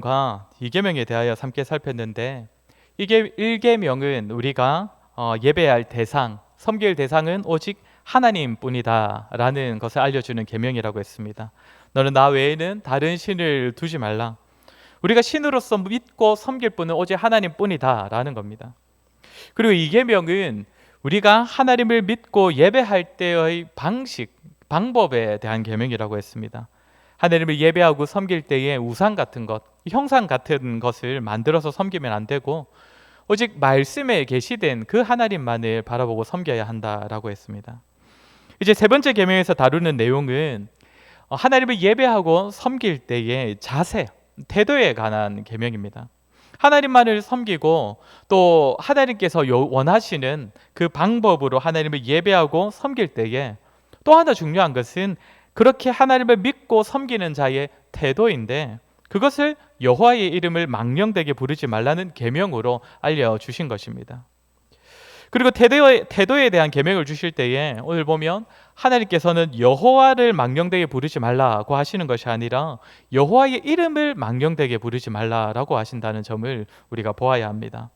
과 2계명에 대하여 함께 살폈는데, 이게 1계명은 우리가 예배할 대상, 섬길 대상은 오직 하나님뿐이다 라는 것을 알려주는 계명이라고 했습니다. 너는 나 외에는 다른 신을 두지 말라. 우리가 신으로서 믿고 섬길 분은 오직 하나님뿐이다 라는 겁니다. 그리고 2계명은 우리가 하나님을 믿고 예배할 때의 방법에 대한 계명이라고 했습니다. 하나님을 예배하고 섬길 때에 우상 같은 것, 형상 같은 것을 만들어서 섬기면 안 되고 오직 말씀에 계시된 그 하나님만을 바라보고 섬겨야 한다라고 했습니다. 이제 세 번째 계명에서 다루는 내용은 하나님을 예배하고 섬길 때의 자세, 태도에 관한 계명입니다. 하나님만을 섬기고 또 하나님께서 원하시는 그 방법으로 하나님을 예배하고 섬길 때에 또 하나 중요한 것은 그렇게 하나님을 믿고 섬기는 자의 태도인데, 그것을 여호와의 이름을 망령되게 부르지 말라는 계명으로 알려주신 것입니다. 그리고 태도에 대한 계명을 주실 때에 오늘 보면 하나님께서는 여호와를 망령되게 부르지 말라고 하시는 것이 아니라 여호와의 이름을 망령되게 부르지 말라라고 하신다는 점을 우리가 보아야 합니다.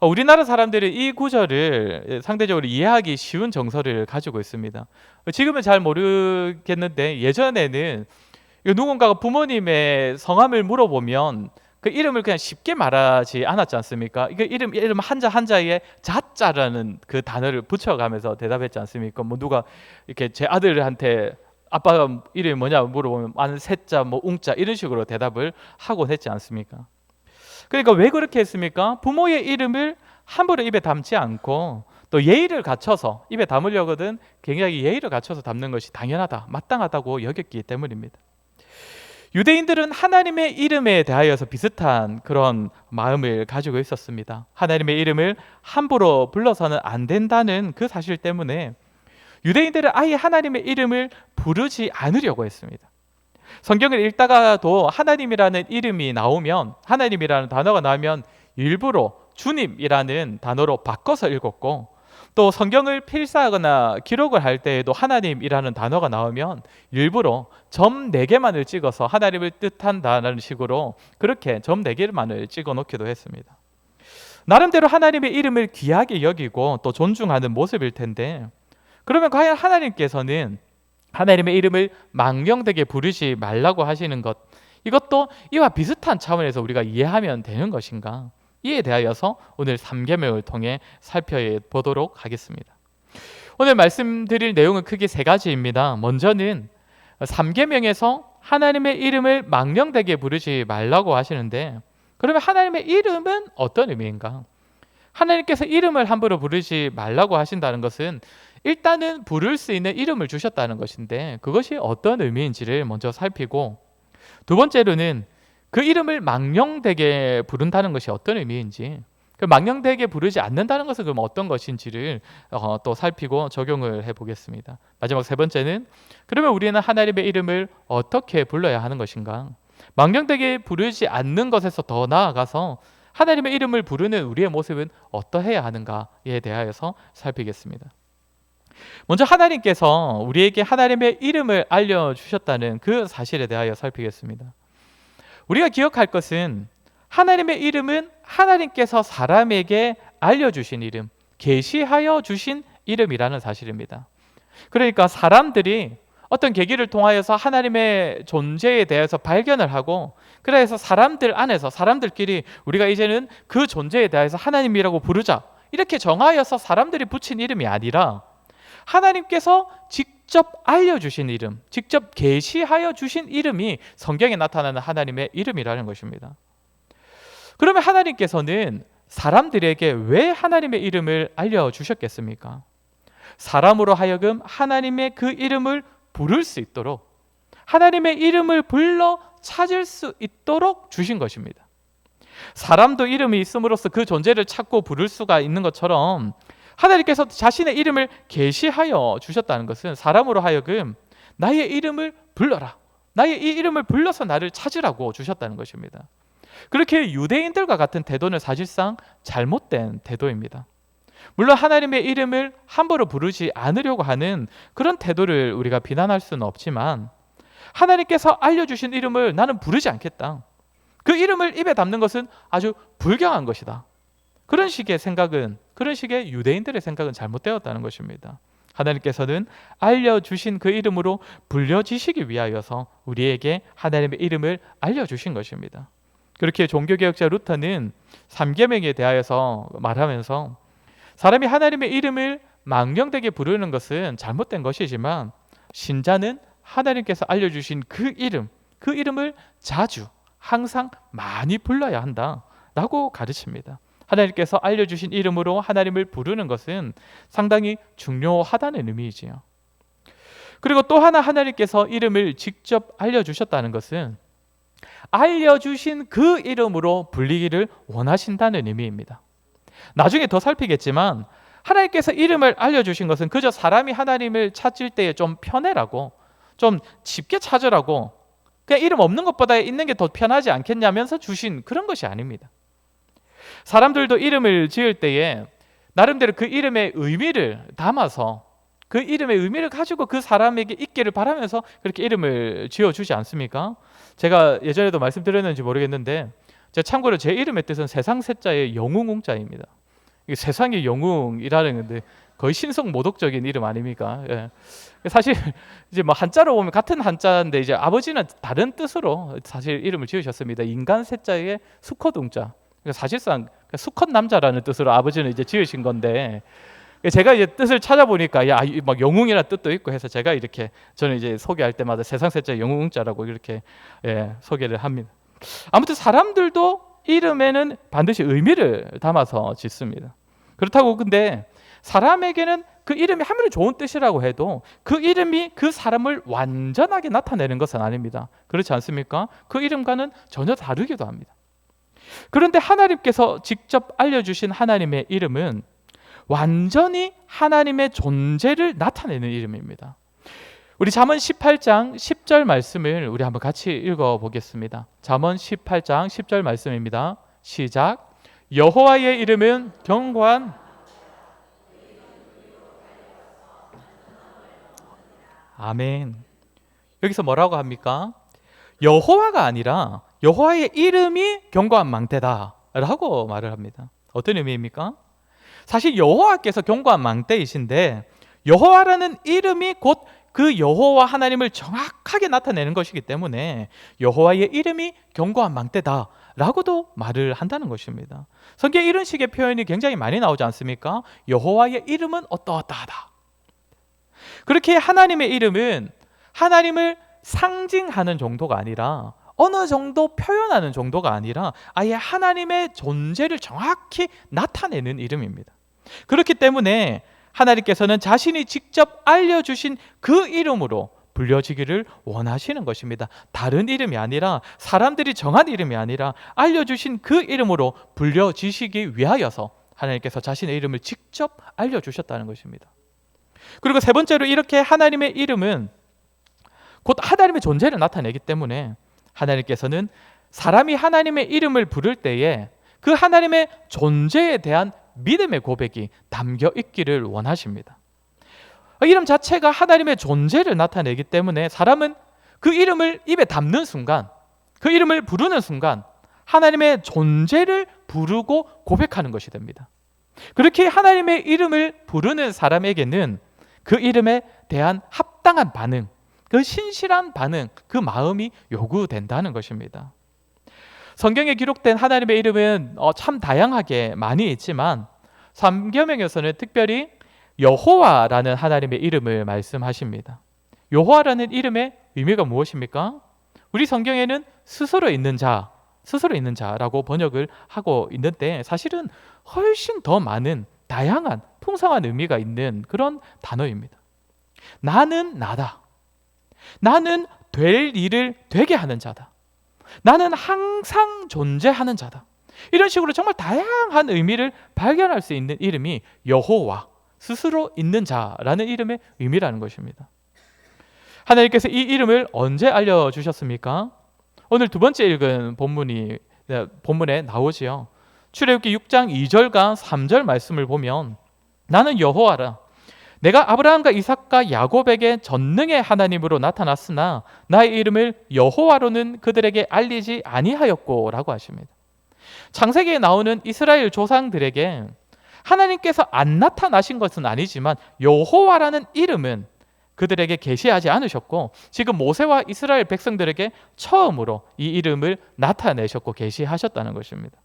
우리나라 사람들은 이 구절을 상대적으로 이해하기 쉬운 정서를 가지고 있습니다. 지금은 잘 모르겠는데 예전에는 누군가가 부모님의 성함을 물어보면 그 이름을 그냥 쉽게 말하지 않았지 않습니까? 이거 이름 한자 한자에 자자라는 그 단어를 붙여가면서 대답했지 않습니까? 뭐 누가 이렇게 제 아들한테 아빠가 이름이 뭐냐 물어보면 안 세자 뭐 웅자 이런 식으로 대답을 하곤 했지 않습니까? 그러니까 왜 그렇게 했습니까? 부모의 이름을 함부로 입에 담지 않고 또 예의를 갖춰서 입에 담으려거든 굉장히 예의를 갖춰서 담는 것이 당연하다, 마땅하다고 여겼기 때문입니다. 유대인들은 하나님의 이름에 대하여서 비슷한 그런 마음을 가지고 있었습니다. 하나님의 이름을 함부로 불러서는 안 된다는 그 사실 때문에 유대인들은 아예 하나님의 이름을 부르지 않으려고 했습니다. 성경을 읽다가도 하나님이라는 이름이 나오면, 하나님이라는 단어가 나오면 일부러 주님이라는 단어로 바꿔서 읽었고, 또 성경을 필사하거나 기록을 할 때에도 하나님이라는 단어가 나오면 일부러 점 4개만을 찍어서 하나님을 뜻한다는 식으로 그렇게 점 4개만을 찍어 놓기도 했습니다. 나름대로 하나님의 이름을 귀하게 여기고 또 존중하는 모습일 텐데, 그러면 과연 하나님께서는 하나님의 이름을 망령되게 부르지 말라고 하시는 것, 이것도 이와 비슷한 차원에서 우리가 이해하면 되는 것인가? 이에 대하여서 오늘 3계명을 통해 살펴보도록 하겠습니다. 오늘 말씀드릴 내용은 크게 3가지입니다. 먼저는 3계명에서 하나님의 이름을 망령되게 부르지 말라고 하시는데, 그러면 하나님의 이름은 어떤 의미인가? 하나님께서 이름을 함부로 부르지 말라고 하신다는 것은 일단은 부를 수 있는 이름을 주셨다는 것인데, 그것이 어떤 의미인지를 먼저 살피고, 두 번째로는 그 이름을 망령되게 부른다는 것이 어떤 의미인지, 그 망령되게 부르지 않는다는 것은 그럼 어떤 것인지를 또 살피고 적용을 해보겠습니다. 마지막 세 번째는 그러면 우리는 하나님의 이름을 어떻게 불러야 하는 것인가? 망령되게 부르지 않는 것에서 더 나아가서 하나님의 이름을 부르는 우리의 모습은 어떠해야 하는가에 대하여서 살피겠습니다. 먼저 하나님께서 우리에게 하나님의 이름을 알려주셨다는 그 사실에 대하여 살피겠습니다. 우리가 기억할 것은 하나님의 이름은 하나님께서 사람에게 알려주신 이름, 계시하여 주신 이름이라는 사실입니다. 그러니까 사람들이 어떤 계기를 통하여서 하나님의 존재에 대해서 발견을 하고, 그래서 사람들 안에서 사람들끼리 우리가 이제는 그 존재에 대해서 하나님이라고 부르자 이렇게 정하여서 사람들이 붙인 이름이 아니라 하나님께서 직접 알려주신 이름, 직접 계시하여 주신 이름이 성경에 나타나는 하나님의 이름이라는 것입니다. 그러면 하나님께서는 사람들에게 왜 하나님의 이름을 알려주셨겠습니까? 사람으로 하여금 하나님의 그 이름을 부를 수 있도록, 하나님의 이름을 불러 찾을 수 있도록 주신 것입니다. 사람도 이름이 있음으로써 그 존재를 찾고 부를 수가 있는 것처럼 하나님께서 자신의 이름을 계시하여 주셨다는 것은 사람으로 하여금 나의 이름을 불러라, 나의 이 이름을 불러서 나를 찾으라고 주셨다는 것입니다. 그렇게 유대인들과 같은 태도는 사실상 잘못된 태도입니다. 물론 하나님의 이름을 함부로 부르지 않으려고 하는 그런 태도를 우리가 비난할 수는 없지만, 하나님께서 알려주신 이름을 나는 부르지 않겠다, 그 이름을 입에 담는 것은 아주 불경한 것이다. 그런 식의 생각은, 그런 식의 유대인들의 생각은 잘못되었다는 것입니다. 하나님께서는 알려주신 그 이름으로 불려지시기 위하여서 우리에게 하나님의 이름을 알려주신 것입니다. 그렇게 종교개혁자 루터는 삼계명에 대하여서 말하면서 사람이 하나님의 이름을 망령되게 부르는 것은 잘못된 것이지만 신자는 하나님께서 알려주신 그 이름을 자주 항상 많이 불러야 한다라고 가르칩니다. 하나님께서 알려주신 이름으로 하나님을 부르는 것은 상당히 중요하다는 의미이지요. 그리고 또 하나 하나님께서 이름을 직접 알려주셨다는 것은 알려주신 그 이름으로 불리기를 원하신다는 의미입니다. 나중에 더 살피겠지만 하나님께서 이름을 알려주신 것은 그저 사람이 하나님을 찾을 때에 좀 편해라고, 좀 쉽게 찾으라고, 그냥 이름 없는 것보다 있는 게 더 편하지 않겠냐면서 주신 그런 것이 아닙니다. 사람들도 이름을 지을 때에 나름대로 그 이름의 의미를 담아서 그 이름의 의미를 가지고 그 사람에게 있기를 바라면서 그렇게 이름을 지어주지 않습니까? 제가 예전에도 말씀드렸는지 모르겠는데 참고로 제 이름의 뜻은 세상 세자의 영웅웅자입니다. 세상의 영웅이라는 건데 거의 신성모독적인 이름 아닙니까? 예. 사실 이제 뭐 한자로 보면 같은 한자인데 이제 아버지는 다른 뜻으로 사실 이름을 지으셨습니다. 인간 세자의 수컷웅자. 사실상 수컷 남자라는 뜻으로 아버지는 이제 지으신 건데 제가 이제 뜻을 찾아보니까 막 영웅이라는 뜻도 있고 해서 제가 이렇게 저는 이제 소개할 때마다 세상 세자 영웅자라고 이렇게 소개를 합니다. 아무튼 사람들도 이름에는 반드시 의미를 담아서 짓습니다. 그렇다고 근데 사람에게는 그 이름이 아무리 좋은 뜻이라고 해도 그 이름이 그 사람을 완전하게 나타내는 것은 아닙니다. 그렇지 않습니까? 그 이름과는 전혀 다르기도 합니다. 그런데 하나님께서 직접 알려주신 하나님의 이름은 완전히 하나님의 존재를 나타내는 이름입니다. 우리 잠언 18장 10절 말씀을 우리 한번 같이 읽어보겠습니다. 잠언 18장 10절 말씀입니다. 시작. 여호와의 이름은 견고한 아멘. 여기서 뭐라고 합니까? 여호와가 아니라 여호와의 이름이 견고한 망대다라고 말을 합니다. 어떤 의미입니까? 사실 여호와께서 견고한 망대이신데 여호와라는 이름이 곧 그 여호와 하나님을 정확하게 나타내는 것이기 때문에 여호와의 이름이 견고한 망대다라고도 말을 한다는 것입니다. 성경에 이런 식의 표현이 굉장히 많이 나오지 않습니까? 여호와의 이름은 어떠어떠하다. 그렇게 하나님의 이름은 하나님을 상징하는 정도가 아니라 어느 정도 표현하는 정도가 아니라 아예 하나님의 존재를 정확히 나타내는 이름입니다. 그렇기 때문에 하나님께서는 자신이 직접 알려주신 그 이름으로 불려지기를 원하시는 것입니다. 다른 이름이 아니라 사람들이 정한 이름이 아니라 알려주신 그 이름으로 불려지시기 위하여서 하나님께서 자신의 이름을 직접 알려주셨다는 것입니다. 그리고 세 번째로 이렇게 하나님의 이름은 곧 하나님의 존재를 나타내기 때문에 하나님께서는 사람이 하나님의 이름을 부를 때에 그 하나님의 존재에 대한 믿음의 고백이 담겨 있기를 원하십니다. 이름 자체가 하나님의 존재를 나타내기 때문에 사람은 그 이름을 입에 담는 순간, 그 이름을 부르는 순간 하나님의 존재를 부르고 고백하는 것이 됩니다. 그렇게 하나님의 이름을 부르는 사람에게는 그 이름에 대한 합당한 반응, 그 신실한 반응, 그 마음이 요구된다는 것입니다. 성경에 기록된 하나님의 이름은 참 다양하게 많이 있지만 삼계명에서는 특별히 여호와라는 하나님의 이름을 말씀하십니다. 여호와라는 이름의 의미가 무엇입니까? 우리 성경에는 스스로 있는 자라고 번역을 하고 있는데 사실은 훨씬 더 많은 다양한 풍성한 의미가 있는 그런 단어입니다. 나는 나다. 나는 될 일을 되게 하는 자다. 나는 항상 존재하는 자다. 이런 식으로 정말 다양한 의미를 발견할 수 있는 이름이 여호와, 스스로 있는 자라는 이름의 의미라는 것입니다. 하나님께서 이 이름을 언제 알려주셨습니까? 오늘 두 번째 읽은 본문에 나오지요. 출애굽기 6장 2절과 3절 말씀을 보면 나는 여호와라. 내가 아브라함과 이삭과 야곱에게 전능의 하나님으로 나타났으나 나의 이름을 여호와로는 그들에게 알리지 아니하였고 라고 하십니다. 창세기에 나오는 이스라엘 조상들에게 하나님께서 안 나타나신 것은 아니지만 여호와라는 이름은 그들에게 계시하지 않으셨고, 지금 모세와 이스라엘 백성들에게 처음으로 이 이름을 나타내셨고 계시하셨다는 것입니다.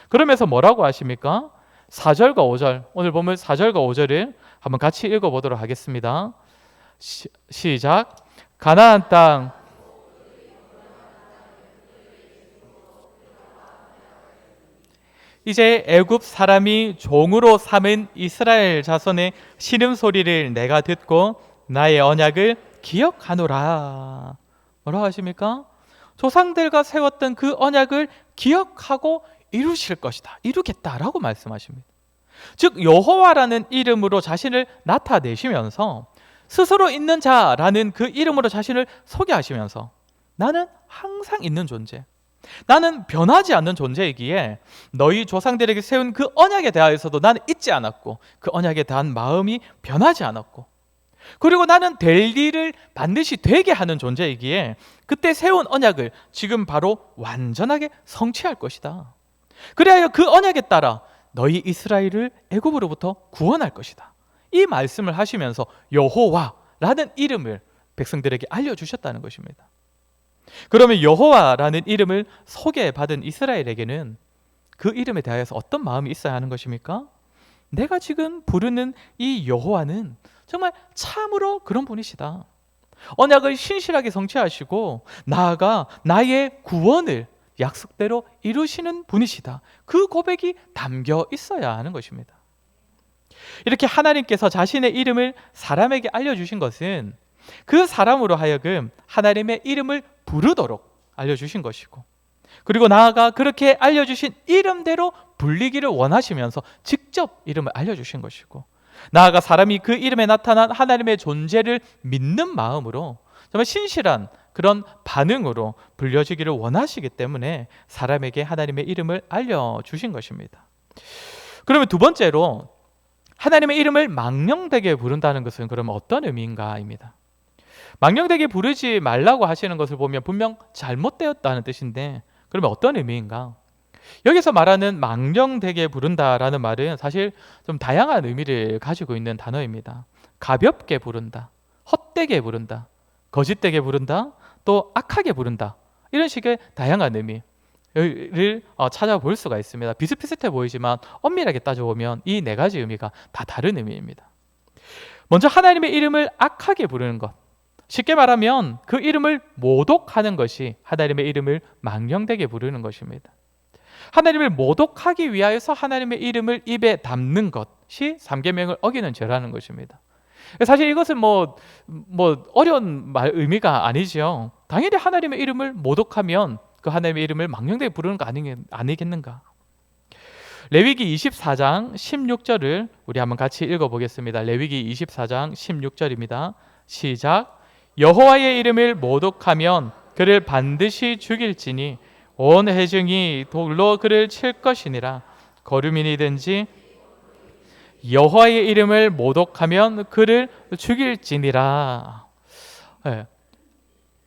그러면서 뭐라고 하십니까? 4절과 5절, 오늘 보면 4절과 5절을 한번 같이 읽어보도록 하겠습니다. 시작. 가나안 땅 이제 애굽 사람이 종으로 삼은 이스라엘 자손의 신음소리를 내가 듣고 나의 언약을 기억하노라. 뭐라고 하십니까? 조상들과 세웠던 그 언약을 기억하고 이루실 것이다, 이루겠다라고 말씀하십니다. 즉 여호와라는 이름으로 자신을 나타내시면서 스스로 있는 자라는 그 이름으로 자신을 소개하시면서 나는 항상 있는 존재, 나는 변하지 않는 존재이기에 너희 조상들에게 세운 그 언약에 대하여서도 나는 잊지 않았고 그 언약에 대한 마음이 변하지 않았고, 그리고 나는 될 일을 반드시 되게 하는 존재이기에 그때 세운 언약을 지금 바로 완전하게 성취할 것이다. 그래야 그 언약에 따라 너희 이스라엘을 애굽으로부터 구원할 것이다. 이 말씀을 하시면서 여호와라는 이름을 백성들에게 알려주셨다는 것입니다. 그러면 여호와라는 이름을 소개받은 이스라엘에게는 그 이름에 대하여서 어떤 마음이 있어야 하는 것입니까? 내가 지금 부르는 이 여호와는 정말 참으로 그런 분이시다. 언약을 신실하게 성취하시고 나아가 나의 구원을 약속대로 이루시는 분이시다. 그 고백이 담겨 있어야 하는 것입니다. 이렇게 하나님께서 자신의 이름을 사람에게 알려주신 것은 그 사람으로 하여금 하나님의 이름을 부르도록 알려주신 것이고, 그리고 나아가 그렇게 알려주신 이름대로 불리기를 원하시면서 직접 이름을 알려주신 것이고, 나아가 사람이 그 이름에 나타난 하나님의 존재를 믿는 마음으로 정말 신실한 그런 반응으로 불려지기를 원하시기 때문에 사람에게 하나님의 이름을 알려주신 것입니다. 그러면 두 번째로 하나님의 이름을 망령되게 부른다는 것은 그러면 어떤 의미인가입니다. 망령되게 부르지 말라고 하시는 것을 보면 분명 잘못되었다는 뜻인데, 그러면 어떤 의미인가? 여기서 말하는 망령되게 부른다라는 말은 사실 좀 다양한 의미를 가지고 있는 단어입니다. 가볍게 부른다, 헛되게 부른다, 거짓되게 부른다, 또 악하게 부른다, 이런 식의 다양한 의미를 찾아볼 수가 있습니다. 비슷비슷해 보이지만 엄밀하게 따져보면 이 네 가지 의미가 다 다른 의미입니다. 먼저 하나님의 이름을 악하게 부르는 것, 쉽게 말하면 그 이름을 모독하는 것이 하나님의 이름을 망령되게 부르는 것입니다. 하나님을 모독하기 위하여서 하나님의 이름을 입에 담는 것이 3계명을 어기는 죄라는 것입니다. 사실 이것은 뭐 어려운 의미가 아니죠. 당연히 하나님의 이름을 모독하면 그 하나님의 이름을 망령되게 부르는 거 아니겠는가? 레위기 24장 16절을 우리 한번 같이 읽어보겠습니다. 레위기 24장 16절입니다. 시작. 여호와의 이름을 모독하면 그를 반드시 죽일지니 온 회중이 돌로 그를 칠 것이니라. 거류민이든지 여호와의 이름을 모독하면 그를 죽일지니라. 네.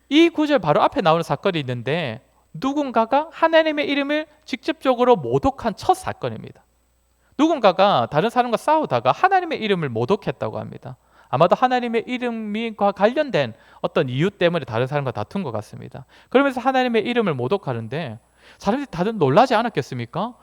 이 구절 바로 앞에 나오는 사건이 있는데 누군가가 하나님의 이름을 직접적으로 모독한 첫 사건입니다. 누군가가 다른 사람과 싸우다가 하나님의 이름을 모독했다고 합니다. 아마도 하나님의 이름과 관련된 어떤 이유 때문에 다른 사람과 다툰 것 같습니다. 그러면서 하나님의 이름을 모독하는데 사람들이 다들 놀라지 않았겠습니까?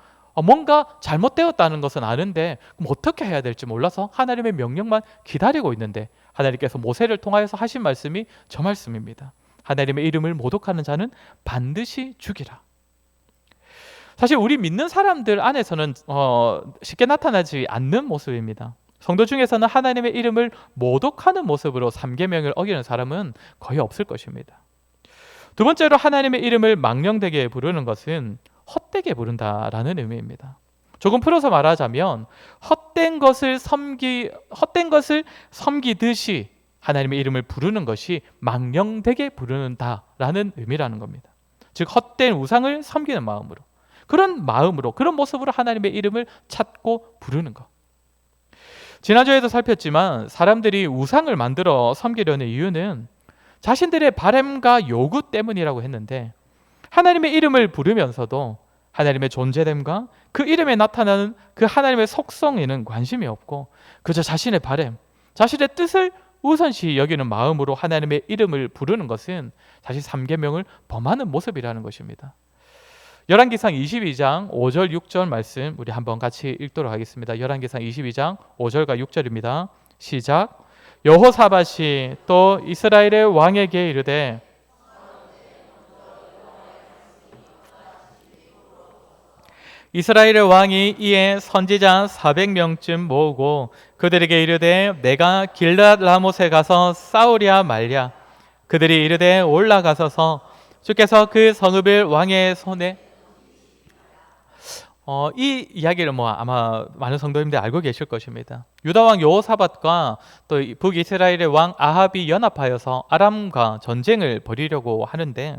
뭔가 잘못되었다는 것은 아는데 그럼 어떻게 해야 될지 몰라서 하나님의 명령만 기다리고 있는데 하나님께서 모세를 통하여서 하신 말씀이 저 말씀입니다. 하나님의 이름을 모독하는 자는 반드시 죽이라. 사실 우리 믿는 사람들 안에서는 쉽게 나타나지 않는 모습입니다. 성도 중에서는 하나님의 이름을 모독하는 모습으로 3계명을 어기는 사람은 거의 없을 것입니다. 두 번째로 하나님의 이름을 망령되게 부르는 것은 헛되게 부른다라는 의미입니다. 조금 풀어서 말하자면 헛된 것을 섬기듯이 하나님의 이름을 부르는 것이 망령되게 부르는다라는 의미라는 겁니다. 즉 헛된 우상을 섬기는 마음으로, 그런 모습으로 하나님의 이름을 찾고 부르는 것. 지난주에도 살폈지만 사람들이 우상을 만들어 섬기려는 이유는 자신들의 바램과 요구 때문이라고 했는데, 하나님의 이름을 부르면서도 하나님의 존재됨과 그 이름에 나타나는 그 하나님의 속성에는 관심이 없고 그저 자신의 바램, 자신의 뜻을 우선시 여기는 마음으로 하나님의 이름을 부르는 것은 사실 3계명을 범하는 모습이라는 것입니다. 열왕기상 22장 5절 6절 말씀 우리 한번 같이 읽도록 하겠습니다. 열왕기상 22장 5절과 6절입니다. 시작. 여호사밧이 또 이스라엘의 왕에게 이르되 이스라엘의 왕이 이에 선지자 400명쯤 모으고 그들에게 이르되 내가 길랏 라못에 가서 싸우랴 말랴. 그들이 이르되 올라가소서. 주께서 그 성읍을 왕의 손에 이 이야기를 아마 많은 성도님들이 알고 계실 것입니다. 유다 왕 여호사밧과 또 북이스라엘의 왕 아합이 연합하여서 아람과 전쟁을 벌이려고 하는데,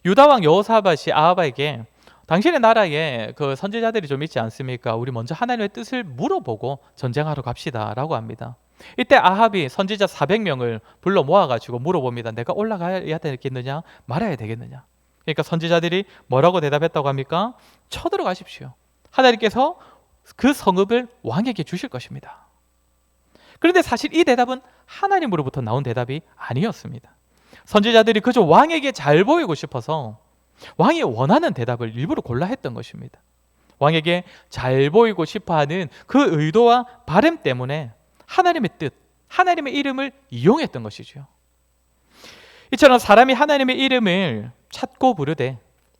유다 왕 여호사밧이 아합에게 당신의 나라에 그 선지자들이 좀 있지 않습니까? 우리 먼저 하나님의 뜻을 물어보고 전쟁하러 갑시다 라고 합니다. 이때 아합이 선지자 400명을 불러 모아가지고 물어봅니다. 내가 올라가야 되겠느냐 말아야 되겠느냐. 그러니까 선지자들이 뭐라고 대답했다고 합니까? 쳐들어가십시오. 하나님께서 그 성읍을 왕에게 주실 것입니다. 그런데 사실 이 대답은 하나님으로부터 나온 대답이 아니었습니다. 선지자들이 그저 왕에게 잘 보이고 싶어서 왕이 원하는 대답을 일부러 골라 했던 것입니다. 왕에게 잘 보이고 싶어하는 그 의도와 바람 때문에 하나님의 뜻, 하나님의 이름을 이용했던 것이죠. 이처럼 사람이 하나님의 이름을 찾고 부르되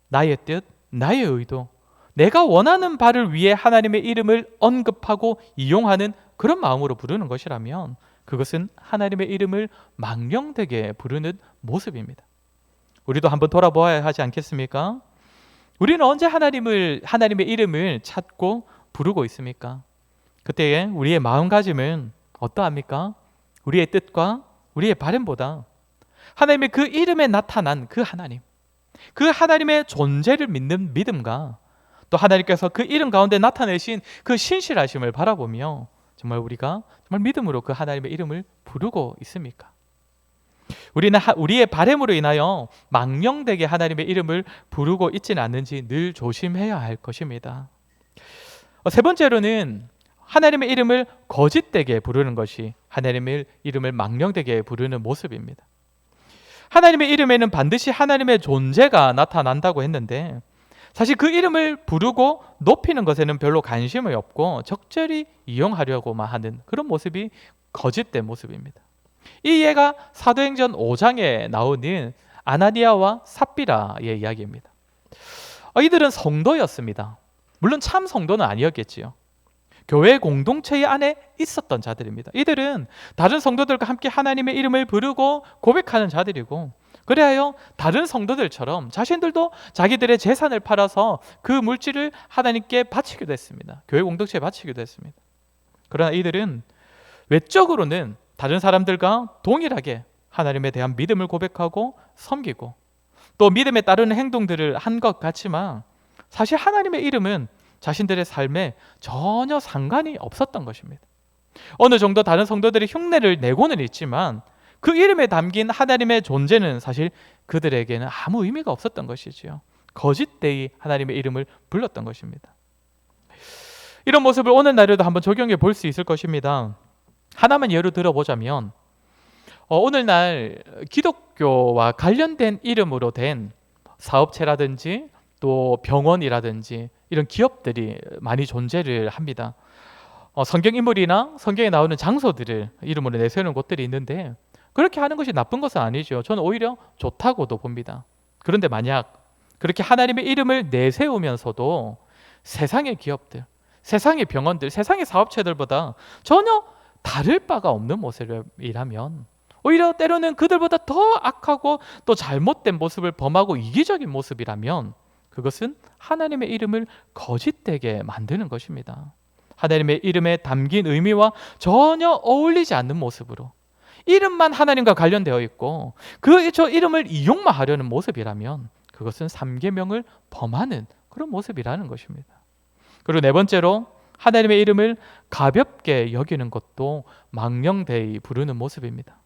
나의 뜻, 나의 의도, 내가 원하는 바를 위해 하나님의 이름을 언급하고 이용하는 그런 마음으로 부르는 것이라면 그것은 하나님의 이름을 망령되게 부르는 모습입니다. 우리도 한번 돌아보아야 하지 않겠습니까? 우리는 언제 하나님의 이름을 찾고 부르고 있습니까? 그때에 우리의 마음가짐은 어떠합니까? 우리의 뜻과 우리의 바람보다 하나님의 그 이름에 나타난 그 하나님의 존재를 믿는 믿음과 또 하나님께서 그 이름 가운데 나타내신 그 신실하심을 바라보며 정말 우리가 정말 믿음으로 그 하나님의 이름을 부르고 있습니까? 우리는 우리의 바람으로 인하여 망령되게 하나님의 이름을 부르고 있지는 않는지 늘 조심해야 할 것입니다. 세 번째로는 하나님의 이름을 거짓되게 부르는 것이 하나님의 이름을 망령되게 부르는 모습입니다. 하나님의 이름에는 반드시 하나님의 존재가 나타난다고 했는데 사실 그 이름을 부르고 높이는 것에는 별로 관심이 없고 적절히 이용하려고만 하는 그런 모습이 거짓된 모습입니다. 이 예가 사도행전 5장에 나오는 아나니아와 삽비라의 이야기입니다. 이들은 성도였습니다. 물론 참 성도는 아니었겠지요. 교회 공동체 안에 있었던 자들입니다. 이들은 다른 성도들과 함께 하나님의 이름을 부르고 고백하는 자들이고, 그래야 다른 성도들처럼 자신들도 자기들의 재산을 팔아서 그 물질을 하나님께 바치기도 했습니다. 교회 공동체에 바치기도 했습니다. 그러나 이들은 외적으로는 다른 사람들과 동일하게 하나님에 대한 믿음을 고백하고 섬기고 또 믿음에 따르는 행동들을 한 것 같지만 사실 하나님의 이름은 자신들의 삶에 전혀 상관이 없었던 것입니다. 어느 정도 다른 성도들이 흉내를 내고는 있지만 그 이름에 담긴 하나님의 존재는 사실 그들에게는 아무 의미가 없었던 것이지요. 거짓되이 하나님의 이름을 불렀던 것입니다. 이런 모습을 오늘날에도 한번 적용해 볼 수 있을 것입니다. 하나만 예로 들어보자면 오늘날 기독교와 관련된 이름으로 된 사업체라든지 또 병원이라든지 이런 기업들이 많이 존재를 합니다. 성경 인물이나 성경에 나오는 장소들을 이름으로 내세우는 곳들이 있는데 그렇게 하는 것이 나쁜 것은 아니죠. 저는 오히려 좋다고도 봅니다. 그런데 만약 그렇게 하나님의 이름을 내세우면서도 세상의 기업들, 세상의 병원들, 세상의 사업체들보다 전혀 다를 바가 없는 모습이라면 오히려 때로는 그들보다 더 악하고 또 잘못된 모습을 범하고 이기적인 모습이라면 그것은 하나님의 이름을 거짓되게 만드는 것입니다. 하나님의 이름에 담긴 의미와 전혀 어울리지 않는 모습으로 이름만 하나님과 관련되어 있고 저 이름을 이용만 하려는 모습이라면 그것은 3계명을 범하는 그런 모습이라는 것입니다. 그리고 네 번째로 하나님의 이름을 가볍게 여기는 것도 망령되이 부르는 모습입니다.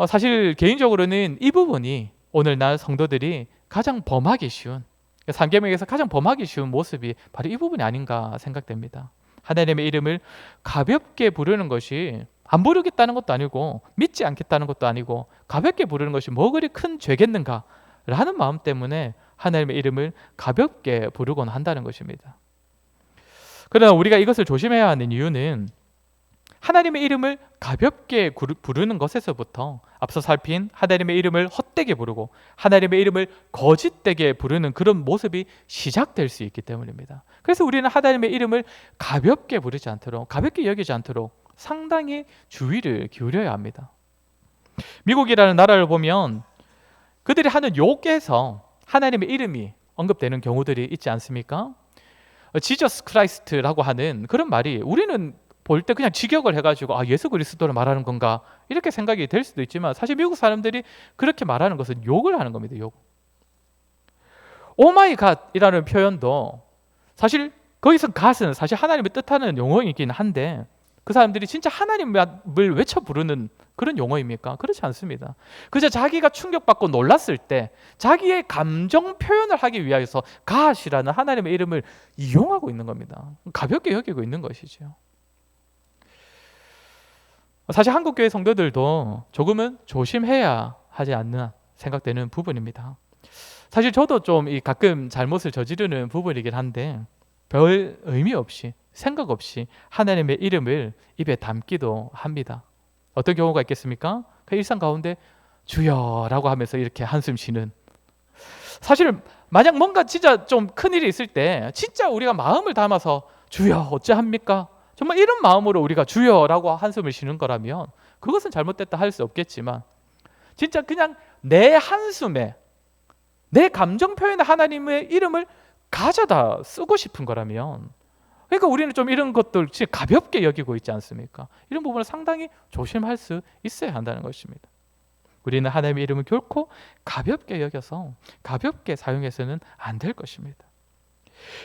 사실 개인적으로는 이 부분이 오늘날 성도들이 가장 범하기 쉬운, 삼계명에서 가장 범하기 쉬운 모습이 바로 이 부분이 아닌가 생각됩니다. 하나님의 이름을 가볍게 부르는 것이 안 부르겠다는 것도 아니고 믿지 않겠다는 것도 아니고 가볍게 부르는 것이 뭐 그리 큰 죄겠는가 라는 마음 때문에 하나님의 이름을 가볍게 부르곤 한다는 것입니다. 그러나 우리가 이것을 조심해야 하는 이유는 하나님의 이름을 가볍게 부르는 것에서부터 앞서 살핀 하나님의 이름을 헛되게 부르고 하나님의 이름을 거짓되게 부르는 그런 모습이 시작될 수 있기 때문입니다. 그래서 우리는 하나님의 이름을 가볍게 부르지 않도록, 가볍게 여기지 않도록 상당히 주의를 기울여야 합니다. 미국이라는 나라를 보면 그들이 하는 욕에서 하나님의 이름이 언급되는 경우들이 있지 않습니까? 지저스 크라이스트라고 하는 그런 말이 우리는 볼 때 그냥 직역을 해가지고 예수 그리스도를 말하는 건가 이렇게 생각이 될 수도 있지만 사실 미국 사람들이 그렇게 말하는 것은 욕을 하는 겁니다. 욕. 오마이 갓이라는 표현도 사실 거기서 갓은 사실 하나님을 뜻하는 용어이긴 한데 그 사람들이 진짜 하나님을 외쳐 부르는 그런 용어입니까? 그렇지 않습니다. 그저 자기가 충격받고 놀랐을 때 자기의 감정 표현을 하기 위해서 갓이라는 하나님의 이름을 이용하고 있는 겁니다. 가볍게 여기고 있는 것이죠. 사실 한국교회 성도들도 조금은 조심해야 하지 않나 생각되는 부분입니다. 사실 저도 좀 가끔 잘못을 저지르는 부분이긴 한데 별 의미 없이 생각 없이 하나님의 이름을 입에 담기도 합니다. 어떤 경우가 있겠습니까? 그 일상 가운데 주여라고 하면서 이렇게 한숨 쉬는, 사실 만약 뭔가 진짜 좀 큰일이 있을 때 진짜 우리가 마음을 담아서 주여 어찌합니까? 정말 이런 마음으로 우리가 주여라고 한숨을 쉬는 거라면 그것은 잘못됐다 할 수 없겠지만 진짜 그냥 내 한숨에 내 감정 표현에 하나님의 이름을 가져다 쓰고 싶은 거라면, 그러니까 우리는 좀 이런 것들 가볍게 여기고 있지 않습니까? 이런 부분을 상당히 조심할 수 있어야 한다는 것입니다. 우리는 하나님의 이름을 결코 가볍게 여겨서 가볍게 사용해서는 안 될 것입니다.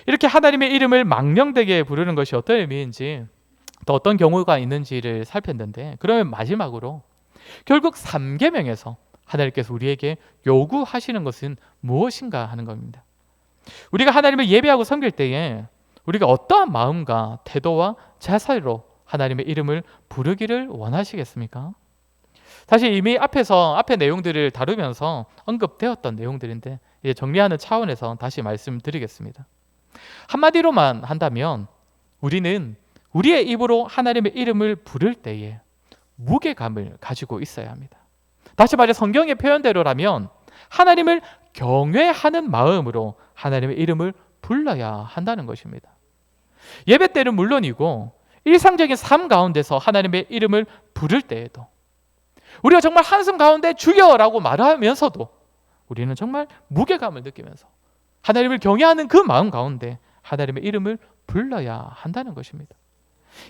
이렇게 하나님의 이름을 망령되게 부르는 것이 어떤 의미인지 또 어떤 경우가 있는지를 살폈는데, 그러면 마지막으로 결국 3계명에서 하나님께서 우리에게 요구하시는 것은 무엇인가 하는 겁니다. 우리가 하나님을 예배하고 섬길 때에 우리가 어떠한 마음과 태도와 자세로 하나님의 이름을 부르기를 원하시겠습니까? 사실 이미 앞에 내용들을 다루면서 언급되었던 내용들인데 이제 정리하는 차원에서 다시 말씀드리겠습니다. 한마디로만 한다면 우리는 우리의 입으로 하나님의 이름을 부를 때에 무게감을 가지고 있어야 합니다. 다시 말해 성경의 표현대로라면 하나님을 경외하는 마음으로 하나님의 이름을 불러야 한다는 것입니다. 예배 때는 물론이고 일상적인 삶 가운데서 하나님의 이름을 부를 때에도 우리가 정말 한숨 가운데 주여라고 말하면서도 우리는 정말 무게감을 느끼면서 하나님을 경외하는 그 마음 가운데 하나님의 이름을 불러야 한다는 것입니다.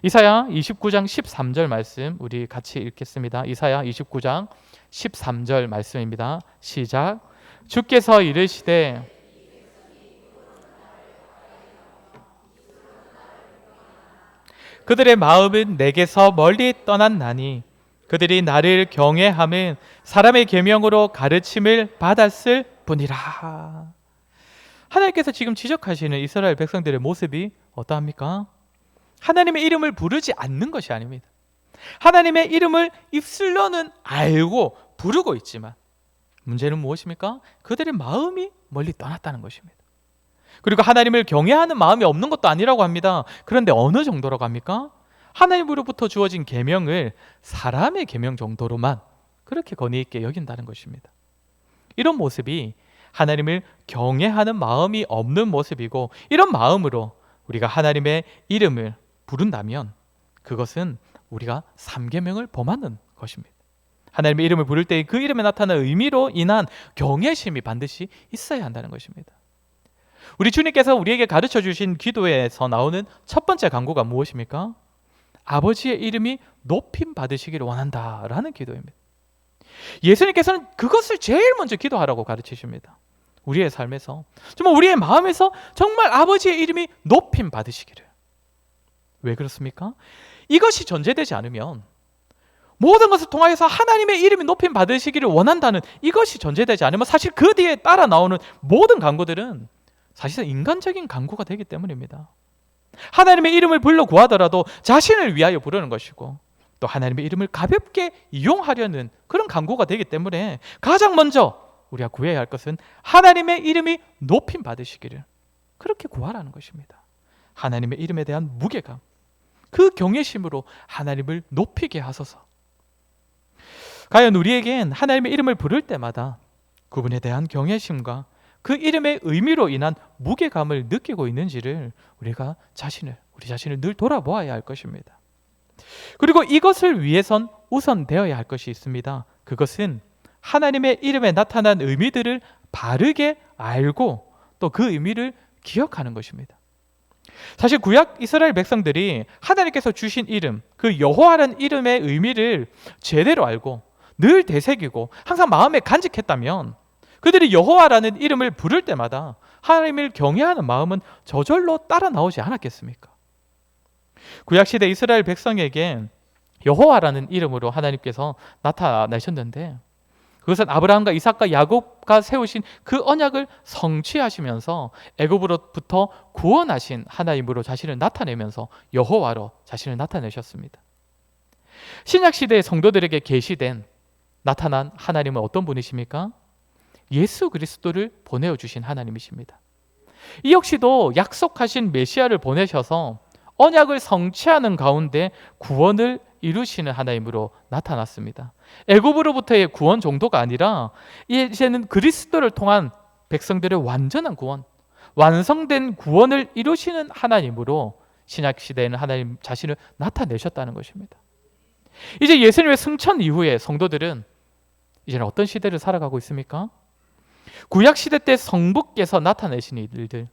이사야 29장 13절 말씀 우리 같이 읽겠습니다. 이사야 29장 13절 말씀입니다. 시작. 주께서 이르시되 그들의 마음은 내게서 멀리 떠났나니 그들이 나를 경외함은 사람의 계명으로 가르침을 받았을 뿐이라. 하나님께서 지금 지적하시는 이스라엘 백성들의 모습이 어떠합니까? 하나님의 이름을 부르지 않는 것이 아닙니다. 하나님의 이름을 입술로는 알고 부르고 있지만 문제는 무엇입니까? 그들의 마음이 멀리 떠났다는 것입니다. 그리고 하나님을 경외하는 마음이 없는 것도 아니라고 합니다. 그런데 어느 정도라고 합니까? 하나님으로부터 주어진 계명을 사람의 계명 정도로만 그렇게 권위 있게 여긴다는 것입니다. 이런 모습이 하나님을 경외하는 마음이 없는 모습이고, 이런 마음으로 우리가 하나님의 이름을 부른다면 그것은 우리가 3계명을 범하는 것입니다. 하나님의 이름을 부를 때 그 이름에 나타나는 의미로 인한 경외심이 반드시 있어야 한다는 것입니다. 우리 주님께서 우리에게 가르쳐 주신 기도에서 나오는 첫 번째 간구가 무엇입니까? 아버지의 이름이 높임 받으시기를 원한다라는 기도입니다. 예수님께서는 그것을 제일 먼저 기도하라고 가르치십니다. 우리의 삶에서 정말 우리의 마음에서 정말 아버지의 이름이 높임 받으시기를, 왜 그렇습니까? 이것이 전제되지 않으면, 모든 것을 통하여서 하나님의 이름이 높임 받으시기를 원한다는 이것이 전제되지 않으면, 사실 그 뒤에 따라 나오는 모든 간구들은 사실상 인간적인 간구가 되기 때문입니다. 하나님의 이름을 불러 구하더라도 자신을 위하여 부르는 것이고, 또 하나님의 이름을 가볍게 이용하려는 그런 간구가 되기 때문에 가장 먼저 우리가 구해야 할 것은 하나님의 이름이 높임 받으시기를 그렇게 구하라는 것입니다. 하나님의 이름에 대한 무게감, 그 경외심으로 하나님을 높이게 하소서. 과연 우리에겐 하나님의 이름을 부를 때마다 그분에 대한 경외심과 그 이름의 의미로 인한 무게감을 느끼고 있는지를 우리 자신을 늘 돌아보아야 할 것입니다. 그리고 이것을 위해선 우선되어야 할 것이 있습니다. 그것은 하나님의 이름에 나타난 의미들을 바르게 알고 또 그 의미를 기억하는 것입니다. 사실 구약 이스라엘 백성들이 하나님께서 주신 이름, 그 여호와라는 이름의 의미를 제대로 알고 늘 되새기고 항상 마음에 간직했다면, 그들이 여호와라는 이름을 부를 때마다 하나님을 경외하는 마음은 저절로 따라 나오지 않았겠습니까? 구약시대 이스라엘 백성에게 여호와라는 이름으로 하나님께서 나타나셨는데, 그것은 아브라함과 이삭과 야곱과 세우신 그 언약을 성취하시면서 애굽으로부터 구원하신 하나님으로 자신을 나타내면서 여호와로 자신을 나타내셨습니다. 신약시대의 성도들에게 계시된 나타난 하나님은 어떤 분이십니까? 예수 그리스도를 보내주신 하나님이십니다. 이 역시도 약속하신 메시아를 보내셔서 언약을 성취하는 가운데 구원을 이루시는 하나님으로 나타났습니다. 애굽으로부터의 구원 정도가 아니라 이제는 그리스도를 통한 백성들의 완전한 구원, 완성된 구원을 이루시는 하나님으로 신약시대에는 하나님 자신을 나타내셨다는 것입니다. 이제 예수님의 승천 이후에 성도들은 이제는 어떤 시대를 살아가고 있습니까? 구약시대 때 성부께서 나타내신 일들,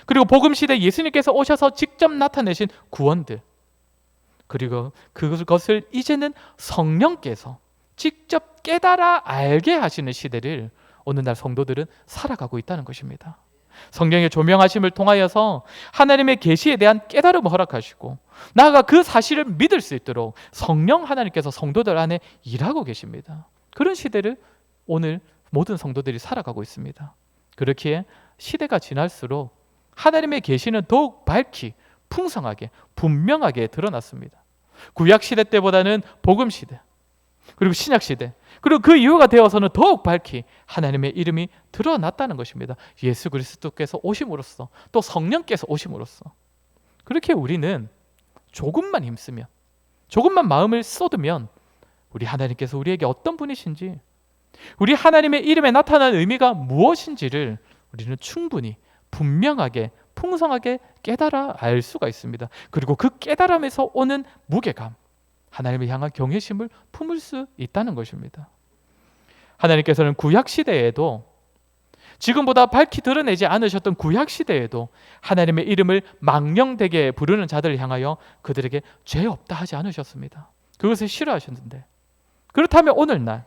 그리고 복음시대 예수님께서 오셔서 직접 나타내신 구원들, 그리고 그것을 이제는 성령께서 직접 깨달아 알게 하시는 시대를 오늘날 성도들은 살아가고 있다는 것입니다. 성령의 조명하심을 통하여서 하나님의 계시에 대한 깨달음을 허락하시고, 나아가 그 사실을 믿을 수 있도록 성령 하나님께서 성도들 안에 일하고 계십니다. 그런 시대를 오늘 모든 성도들이 살아가고 있습니다. 그렇기에 시대가 지날수록 하나님의 계시는 더욱 밝히 풍성하게 분명하게 드러났습니다. 구약시대 때보다는 복음시대, 그리고 신약시대, 그리고 그 이후가 되어서는 더욱 밝히 하나님의 이름이 드러났다는 것입니다. 예수 그리스도께서 오심으로써, 또 성령께서 오심으로써. 그렇게 우리는 조금만 힘쓰면, 조금만 마음을 쏟으면 우리 하나님께서 우리에게 어떤 분이신지, 우리 하나님의 이름에 나타난 의미가 무엇인지를 우리는 충분히 분명하게 풍성하게 깨달아 알 수가 있습니다. 그리고 그 깨달음에서 오는 무게감, 하나님을 향한 경외심을 품을 수 있다는 것입니다. 하나님께서는 구약시대에도, 지금보다 밝히 드러내지 않으셨던 구약시대에도 하나님의 이름을 망령되게 부르는 자들을 향하여 그들에게 죄 없다 하지 않으셨습니다. 그것을 싫어하셨는데, 그렇다면 오늘날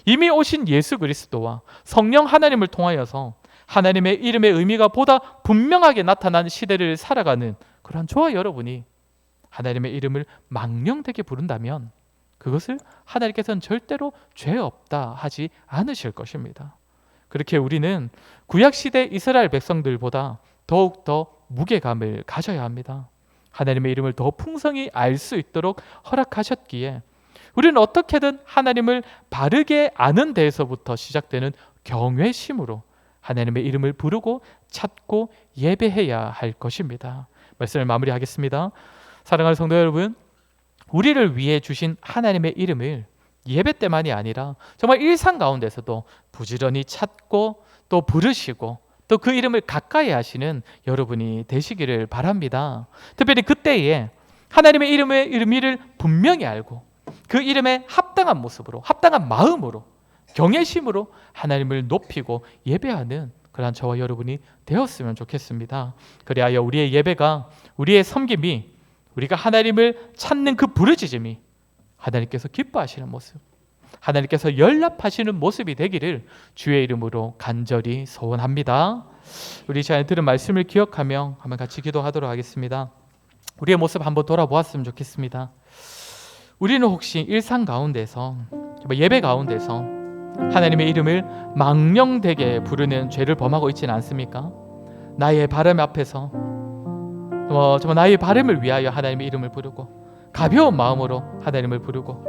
이미 오신 예수 그리스도와 성령 하나님을 통하여서 하나님의 이름의 의미가 보다 분명하게 나타난 시대를 살아가는 그러한 저와 여러분이 하나님의 이름을 망령되게 부른다면 그것을 하나님께서는 절대로 죄 없다 하지 않으실 것입니다. 그렇게 우리는 구약시대 이스라엘 백성들보다 더욱더 무게감을 가져야 합니다. 하나님의 이름을 더 풍성히 알 수 있도록 허락하셨기에 우리는 어떻게든 하나님을 바르게 아는 데에서부터 시작되는 경외심으로 하나님의 이름을 부르고 찾고 예배해야 할 것입니다. 말씀을 마무리하겠습니다. 사랑하는 성도 여러분, 우리를 위해 주신 하나님의 이름을 예배 때만이 아니라 정말 일상 가운데서도 부지런히 찾고 또 부르시고 또 그 이름을 가까이 하시는 여러분이 되시기를 바랍니다. 특별히 그때에 하나님의 이름의 의미를 분명히 알고 그 이름에 합당한 모습으로, 합당한 마음으로, 경외심으로 하나님을 높이고 예배하는 그러한 저와 여러분이 되었으면 좋겠습니다. 그리하여 우리의 예배가, 우리의 섬김이, 우리가 하나님을 찾는 그 부르짖음이 하나님께서 기뻐하시는 모습, 하나님께서 연락하시는 모습이 되기를 주의 이름으로 간절히 소원합니다. 우리 시간에 들은 말씀을 기억하며 한번 같이 기도하도록 하겠습니다. 우리의 모습 한번 돌아보았으면 좋겠습니다. 우리는 혹시 일상 가운데서, 예배 가운데서 하나님의 이름을 망령되게 부르는 죄를 범하고 있지는 않습니까? 나의 발음 앞에서 정말 나의 발음을 위하여 하나님의 이름을 부르고 가벼운 마음으로 하나님을 부르고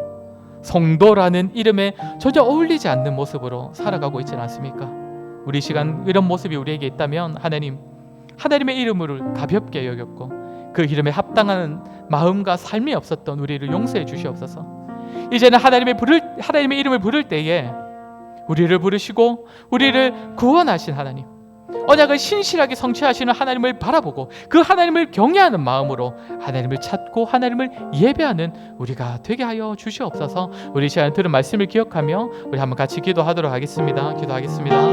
성도라는 이름에 전혀 어울리지 않는 모습으로 살아가고 있지는 않습니까? 우리 시간 이런 모습이 우리에게 있다면 하나님의 이름을 가볍게 여겼고 그 이름에 합당한 마음과 삶이 없었던 우리를 용서해 주시옵소서. 이제는 하나님의 이름을 부를 때에 우리를 부르시고 우리를 구원하신 하나님, 언약을 신실하게 성취하시는 하나님을 바라보고 그 하나님을 경외하는 마음으로 하나님을 찾고 하나님을 예배하는 우리가 되게 하여 주시옵소서. 우리 시간에 들은 말씀을 기억하며 우리 한번 같이 기도하도록 하겠습니다. 기도하겠습니다.